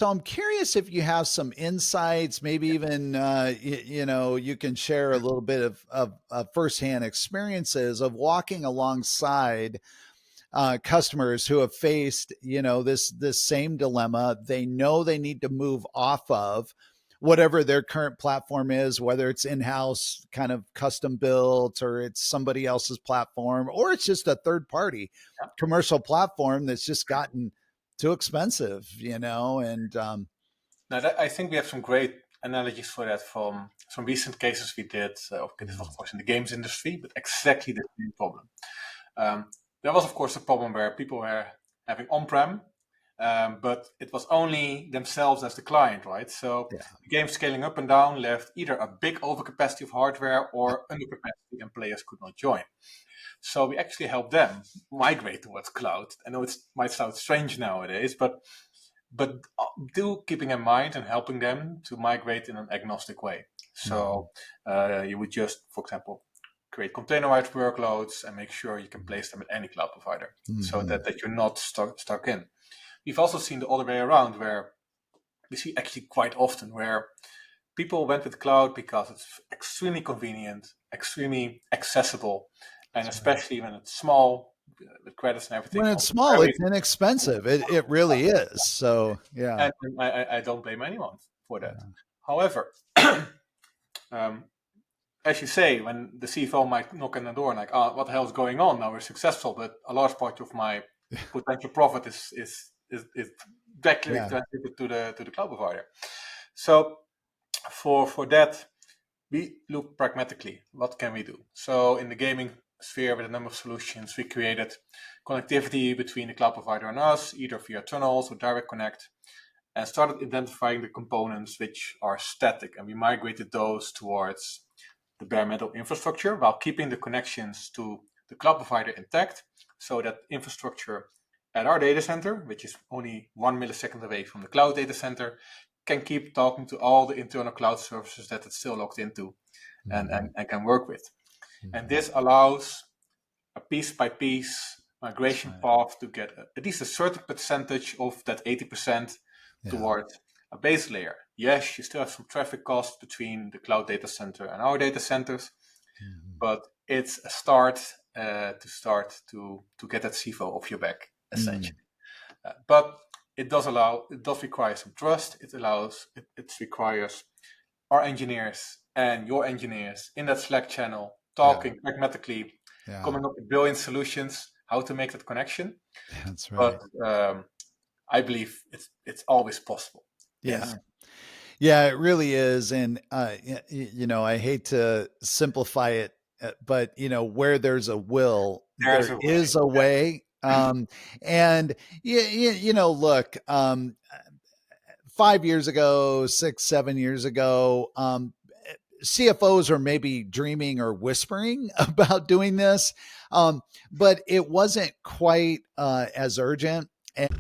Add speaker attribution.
Speaker 1: So I'm curious if you have some insights, maybe even you can share a little bit of firsthand experiences of walking alongside customers who have faced this same dilemma. They know they need to move off of whatever their current platform is, whether it's in-house kind of custom built or it's somebody else's platform or it's just a third party
Speaker 2: Yeah.
Speaker 1: commercial platform that's just gotten too expensive, and
Speaker 2: Now, I think we have some great analogies for that from some recent cases we did. Okay, this was of course in the games industry, but exactly the same problem. There was of course a problem where people were having on-prem, but it was only themselves as the client, right? So
Speaker 1: yeah.
Speaker 2: the game scaling up and down left either a big overcapacity of hardware or undercapacity, and players could not join. So we actually helped them migrate towards cloud. I know it might sound strange nowadays, but do keeping in mind and helping them to migrate in an agnostic way. So you would just, for example, create containerized workloads and make sure you can place them at any cloud provider, so that you're not stuck in. We've also seen the other way around, where we see actually quite often where people went with cloud because it's extremely convenient, extremely accessible, and especially when it's small, with credits and everything.
Speaker 1: When it's small, it's inexpensive. It really is. So yeah.
Speaker 2: And I don't blame anyone for that. However, as you say, when the CFO might knock on the door and like, oh, what the hell is going on? Now we're successful, but a large part of my potential profit is directly transmitted to the cloud provider. So for that, we look pragmatically. What can we do? So in the gaming sphere, with a number of solutions, we created connectivity between the cloud provider and us, either via tunnels or direct connect, and started identifying the components which are static, and we migrated those towards the bare metal infrastructure while keeping the connections to the cloud provider intact, so that infrastructure at our data center, which is only 1 millisecond away from the cloud data center, can keep talking to all the internal cloud services that it's still logged into and can work with. And this allows a piece by piece migration path to get at least a certain percentage of that 80% towards a base layer. Yes, you still have some traffic costs between the cloud data center and our data centers, but it's a start to get that CFO off your back, essentially. But it does require some trust. It requires our engineers and your engineers in that Slack channel talking pragmatically, coming up with brilliant solutions, how to make that connection.
Speaker 1: That's right.
Speaker 2: But I believe it's always possible.
Speaker 1: Yes. Yeah, it really is. And, I hate to simplify it, but, where there's a will, there is a way. And, look, 5 years ago, 6, 7 years ago, CFOs are maybe dreaming or whispering about doing this, but it wasn't quite as urgent. And